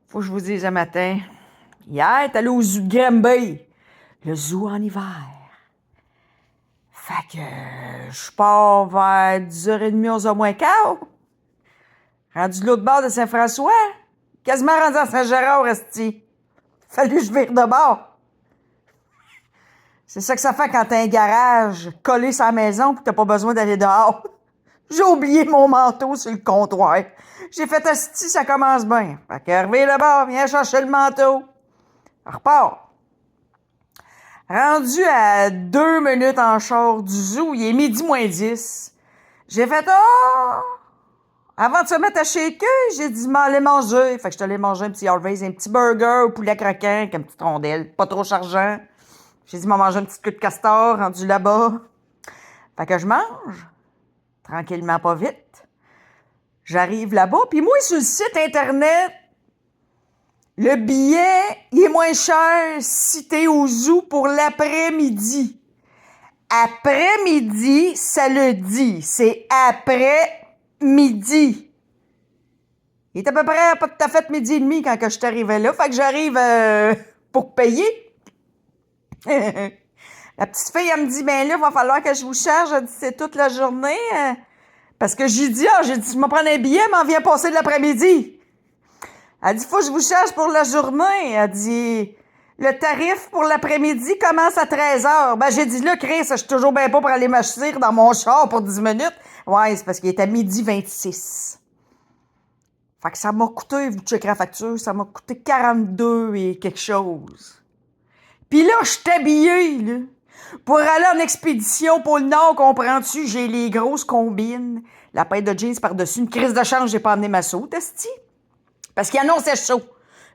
Faut que je vous dise un matin. Hier, t'es allé au zoo de Granby. Le zoo en hiver. Fait que je pars vers 10h30, 11h moins quart. Rendu de l'autre bord de Saint-François. Quasiment rendu à Saint-Gérard, esti. Fallu que je vire de bord. C'est ça que ça fait quand t'as un garage collé sur la maison pis que t'as pas besoin d'aller dehors. J'ai oublié mon manteau sur le comptoir. J'ai fait esti, ça commence bien. Fait que revire de bord, viens chercher le manteau. Repars. Rendu à 2 minutes en char du zoo, il est midi moins 10. J'ai fait « Oh! » Avant de se mettre à shaker, j'ai dit « M'aller manger. » Fait que je suis allé manger un petit Harvey's, un petit burger au poulet craquant avec une petite rondelle, pas trop chargeant. J'ai dit « M'en manger une petite queue de castor rendu là-bas. » Fait que je mange, tranquillement pas vite. J'arrive là-bas, puis moi, sur le site Internet, le billet, il est moins cher si t'es au zoo pour l'après-midi. Après-midi, ça le dit. C'est après-midi. Il est à peu près pas tout à fait midi et demi quand que je suis arrivé là. Fait que j'arrive pour payer. La petite fille, elle me dit, ben là, il va falloir que je vous charge. Elle dit, c'est toute la journée. Parce que j'ai dit, je vais prendre un billet, m'en viens passer de l'après-midi. Elle dit, faut que je vous charge pour la journée. Elle dit, le tarif pour l'après-midi commence à 13h. Ben, j'ai dit, là, Chris, je suis toujours bien pas pour aller m'acheter dans mon char pour 10 minutes. Ouais, c'est parce qu'il est à 12h26. Fait que ça m'a coûté, vous checkerez la facture, ça m'a coûté 42 et quelque chose. Pis là, je suis habillée, là. Pour aller en expédition pour le Nord, comprends-tu? J'ai les grosses combines, la paire de jeans par-dessus, une crise de change, j'ai pas amené ma saute, esti. Parce qu'il annonçait chaud.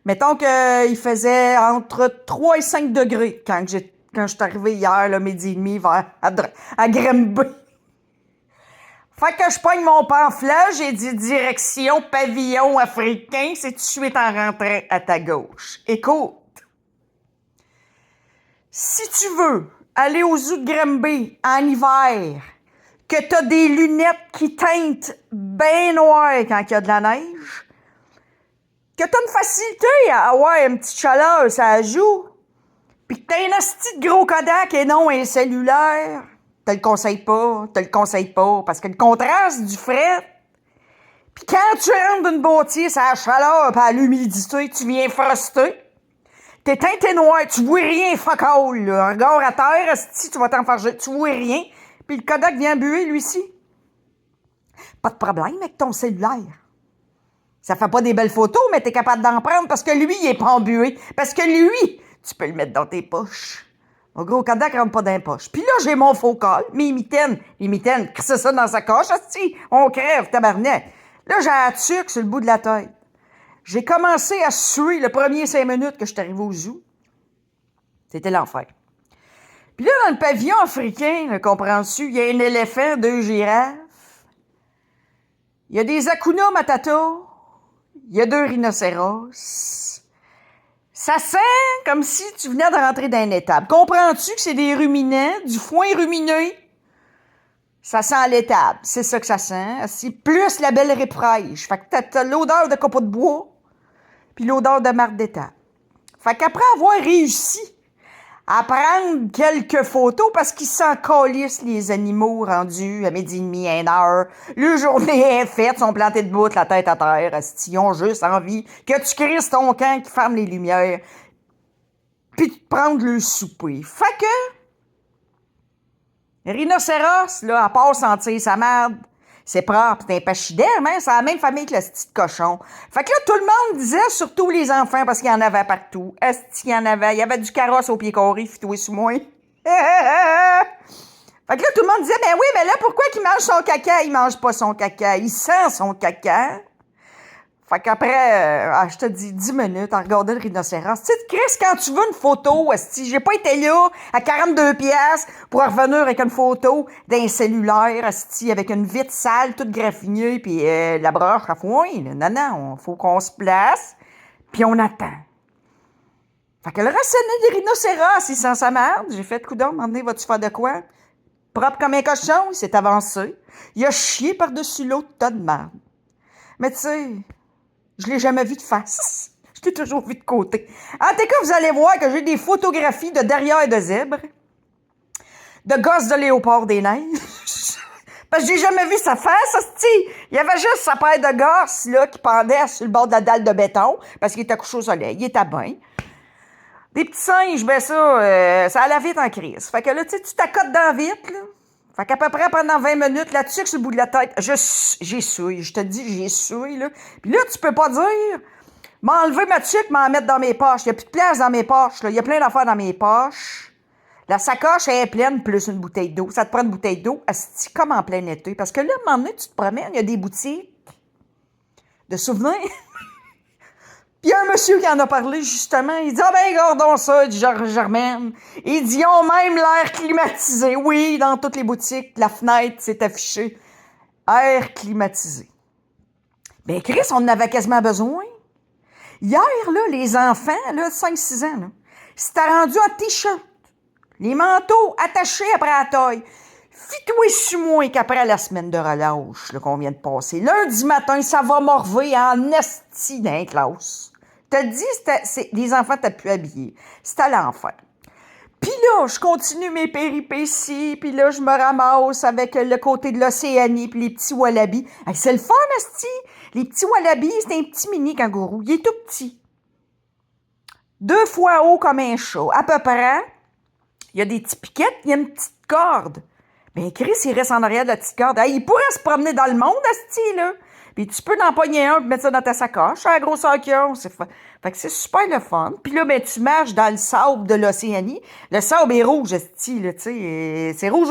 Mettons qu'il faisait entre 3 et 5 degrés quand je suis arrivé hier, là, midi et demi, à Granby. Fait que je pogne mon pamphlet, j'ai dit direction pavillon africain, c'est tout de suite en rentrant à ta gauche. Écoute, si tu veux aller au zoo de Granby en hiver, que t'as des lunettes qui teintent bien noir quand il y a de la neige, que t'as une facilité à avoir une petite chaleur, ça joue, pis que t'as un asti de gros Kodak et non un cellulaire, te le conseille pas, parce que le contraste du fret, pis quand tu rentres d'une bâtisse à la chaleur pis à l'humidité, tu viens frosté, t'es teinté noir, tu vois rien, fuck all, là. Regarde à terre, asti, tu vas t'enfarger, tu vois rien, pis le Kodak vient buer, lui-ci. Pas de problème avec ton cellulaire. Ça fait pas des belles photos, mais t'es capable d'en prendre parce que lui, il est pas embué. Parce que lui, tu peux le mettre dans tes poches. Mon gros Kodak rentre pas dans les poches. Puis là, j'ai mon faux col, mes mitaines. Les mitaines, crissez ça dans sa coche, asti. On crève, tabarnak. Là, j'ai un tuque sur le bout de la tête. J'ai commencé à suer le premier 5 minutes que je suis arrivé au zoo. C'était l'enfer. Puis là, dans le pavillon africain, là, comprends-tu, il y a un éléphant, 2 girafes. Il y a des Hakuna Matata. Il y a 2 rhinocéros. Ça sent comme si tu venais de rentrer dans une étable. Comprends-tu que c'est des ruminants, du foin rumineux? Ça sent l'étable. C'est ça que ça sent. C'est plus la belle ripe fraîche. Fait que t'as l'odeur de copeaux de bois, puis l'odeur de marde d'étable. Fait qu'après avoir réussi à prendre quelques photos, parce qu'ils s'en calissent, les animaux rendus à midi et demi, 1h. Le journée est faite, ils sont plantés debout, la tête à terre. Ils ont juste envie que tu crisses ton camp, qui ferme les lumières, puis de prendre le souper. Fait que, rhinocéros, là, à part sentir sa merde, c'est propre, c'est un pachyderme, hein? C'est la même famille que le petit cochon. Fait que là, tout le monde disait, surtout les enfants, parce qu'il y en avait partout. Est-ce qu'il y en avait? Il y avait du carrosse au pied carré, fitoué sous moi. Fait que là, tout le monde disait, ben oui, mais là, pourquoi qu'il mange son caca? Il mange pas son caca, il sent son caca. Fait qu'après, je te dis 10 minutes en regardant le rhinocéros. Tu sais, Chris, quand tu veux une photo, esti, j'ai pas été là à 42 piastres pour revenir avec une photo d'un cellulaire, esti, avec une vitre sale, toute graffinée, puis la broche à foin. Non, non, faut qu'on se place, puis on attend. Fait que le rationné des rhinocéros, il sent sa merde. J'ai fait coudonc, m'emmener, vas-tu faire de quoi? Propre comme un cochon, il s'est avancé. Il a chié par-dessus l'autre tas de merde. Mais tu sais, je l'ai jamais vu de face. Je l'ai toujours vu de côté. En tout cas, vous allez voir que j'ai des photographies de derrière de zèbres, de gosses de léopard des neiges. Parce que j'ai jamais vu sa face, hostie. Il y avait juste sa paire de gosses, là, qui pendait sur le bord de la dalle de béton, parce qu'il était couché au soleil. Il était bien. Des petits singes, ben ça allait vite en crise. Fait que là, tu sais, tu t'accotes dans vite, là. Fait qu'à peu près pendant 20 minutes, là-dessus, sur le bout de la tête, j'ai souille. Je te dis, j'ai souille, là. Puis là, tu peux pas dire, m'enlever ma tuque, m'en mettre dans mes poches. Il y a plus de place dans mes poches, là. Il y a plein d'affaires dans mes poches. La sacoche elle est pleine, plus une bouteille d'eau. Ça te prend une bouteille d'eau, asti, comme en plein été. Parce que là, à un moment donné, tu te promènes, il y a des boutiques de souvenirs. Puis il y a un monsieur qui en a parlé, justement. Il dit, ah ben, regardons ça, il dit, Germaine. Il dit, ils ont même l'air climatisé. Oui, dans toutes les boutiques, la fenêtre s'est affichée. Air climatisé. Ben, Chris, on en avait quasiment besoin. Hier, là, les enfants, là, 5-6 ans, là, s'étaient rendus en t-shirt. Les manteaux attachés après la taille. Fis-toi sur moi qu'après la semaine de relâche là, qu'on vient de passer, lundi matin, ça va morver en esti dans les classes. T'as dit, les enfants t'as plus habillés. C'était l'enfer. Puis là, je continue mes péripéties, puis là, je me ramasse avec le côté de l'Océanie puis les petits wallabies. Hey, c'est le fun, esti! Les petits wallabies, c'est un petit mini kangourou. Il est tout petit. 2 fois haut comme un chat, à peu près. Il y a des petits piquettes, il y a une petite corde. Ben, Chris, il reste en arrière de la petite corde. Hey, il pourrait se promener dans le monde, asti, là. Puis tu peux en pogner un et mettre ça dans ta sacoche, à la grosseur qu'ils ont. Fait que c'est super le fun. Puis là, ben, tu marches dans le sable de l'Océanie. Le sable est rouge, asti, là, tu sais. C'est rouge.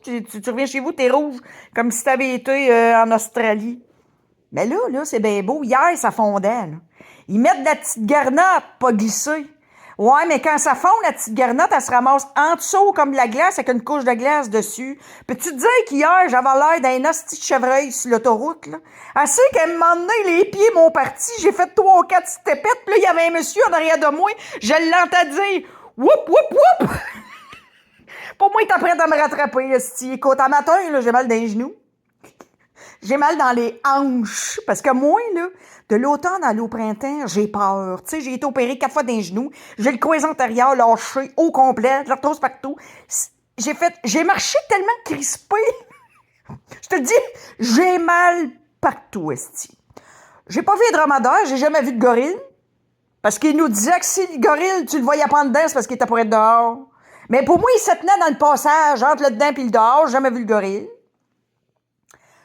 Tu reviens chez vous, t'es rouge. Comme si t'avais été en Australie. Mais là, c'est bien beau. Hier, ça fondait, là. Ils mettent de la petite garnotte, pas glissée. Ouais, mais quand ça fond, la petite garnotte, elle se ramasse en dessous comme de la glace avec une couche de glace dessus. Peux-tu te dire qu'hier, j'avais l'air d'un hostie de chevreuil sur l'autoroute, là? Assez qu'à un moment donné, les pieds m'ont parti, j'ai fait 3 ou 4 stépettes, puis là, il y avait un monsieur en arrière de moi, je l'entends dire « Whoop, whoop, whoop! » Pour moi, il était prêt à me rattraper, hostie. Écoute, à matin, là, j'ai mal dans les genoux. J'ai mal dans les hanches. Parce que moi, là, de l'automne à l'au printemps, j'ai peur. Tu sais, j'ai été opérée 4 fois dans les genoux. J'ai le croisé antérieur lâché au complet, de l'arthrose partout. J'ai marché tellement crispé. Je te dis, j'ai mal partout, esti. J'ai pas vu de dromadaire, j'ai jamais vu de gorille. Parce qu'il nous disait que si le gorille, tu le voyais pas en dedans, c'est parce qu'il était pour être dehors. Mais pour moi, il se tenait dans le passage, entre le dedans et le dehors. J'ai jamais vu le gorille.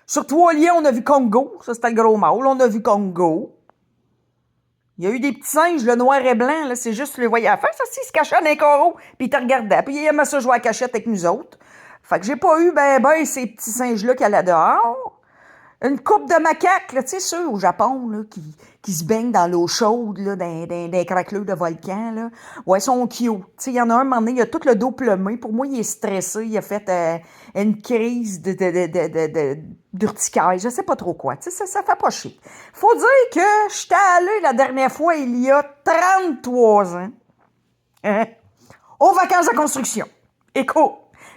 Sur Trois-Lions, on a vu Congo. Ça, c'était le gros mâle. On a vu Congo. Il y a eu des petits singes, le noir et blanc. Là, c'est juste, tu les voyais à faire. Ça, il se cachait dans les coraux, puis il te regardait. Puis il aimait ça jouer à cachette avec nous autres. Fait que j'ai pas eu ces petits singes-là qui allaient dehors. Une coupe de macaques, là, tu sais, ceux au Japon, là, qui se baignent dans l'eau chaude, là, dans craqueleux de volcan, là. Ouais, ils sont cute. Tu sais, il y en a un moment donné, il a tout le dos plumé. Pour moi, il est stressé. Il a fait une crise d'urticaire. Je sais pas trop quoi. Tu sais, ça fait pas chier. Faut dire que j'étais allée la dernière fois, il y a 33 ans, aux vacances de construction. Écoute.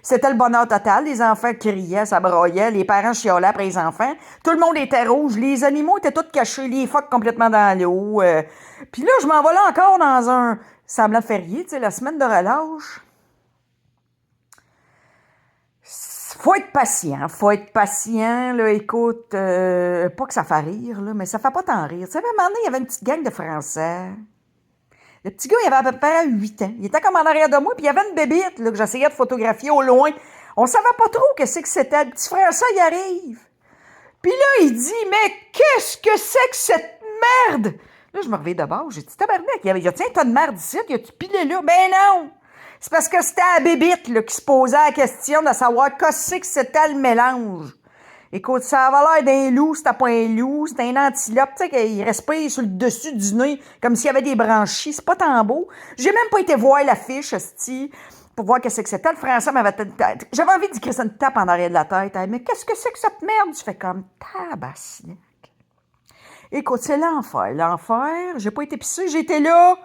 C'était le bonheur total. Les enfants criaient, ça broyait. Les parents chiolaient après les enfants. Tout le monde était rouge. Les animaux étaient tous cachés. Les phoques complètement dans l'eau. Puis là, je m'en vais là encore dans un semblant de férié, tu sais, la semaine de relâche. Faut être patient. Là, écoute, pas que ça fait rire, là, mais ça fait pas tant rire. Tu sais, à un moment donné, il y avait une petite gang de Français. Le petit gars, il avait à peu près 8 ans. Il était comme en arrière de moi, puis il y avait une bébite là, que j'essayais de photographier au loin. On savait pas trop que c'est que c'était. Le petit frère, ça, il arrive. Puis là, il dit, mais qu'est-ce que c'est que cette merde? Là, je me reviens de bord. J'ai dit, tabarnak, il y a un tas de merde ici, il y a-tu pilé là? Ben non! C'est parce que c'était la bébite là, qui se posait la question de savoir qu'est-ce que c'était le mélange. Écoute, ça avait l'air d'un loup, c'était pas un loup, c'était un antilope, tu sais, qu'il respire sur le dessus du nez, comme s'il y avait des branchies, c'est pas tant beau. J'ai même pas été voir l'affiche, esti, pour voir qu'est-ce que c'était. Le français m'avait... J'avais envie de dire une tape en arrière de la tête. Hein, mais qu'est-ce que c'est que cette merde? Tu fais comme tabaslac. Écoute, c'est l'enfer. J'ai pas été pissée, j'ai été là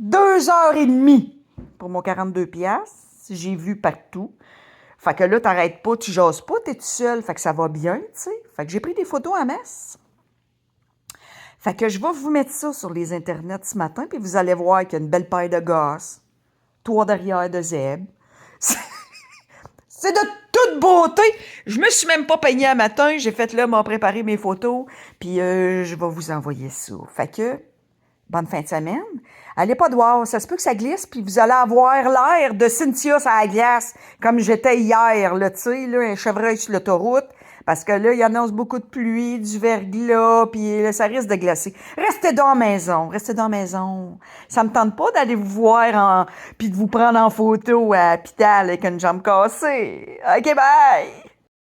2h30 pour mon 42 piastres. J'ai vu partout. Fait que là, t'arrêtes pas, tu jases pas, t'es tout seul. Fait que ça va bien, tu sais. Fait que j'ai pris des photos à masse. Fait que je vais vous mettre ça sur les internets ce matin, puis vous allez voir qu'il y a une belle paire de gosses, toi derrière de zèbre. C'est de toute beauté. Je me suis même pas peignée à matin. J'ai fait là, m'a préparé mes photos, puis je vais vous envoyer ça. Fait que, bonne fin de semaine. Allez pas dehors, ça se peut que ça glisse, puis vous allez avoir l'air de Cynthia sur la glace, comme j'étais hier, là, tu sais, là, un chevreuil sur l'autoroute, parce que là, il annonce beaucoup de pluie, du verglas, puis là, ça risque de glacer. Restez dans la maison, restez dans la maison. Ça me tente pas d'aller vous voir puis de vous prendre en photo à l'hôpital avec une jambe cassée. OK, bye!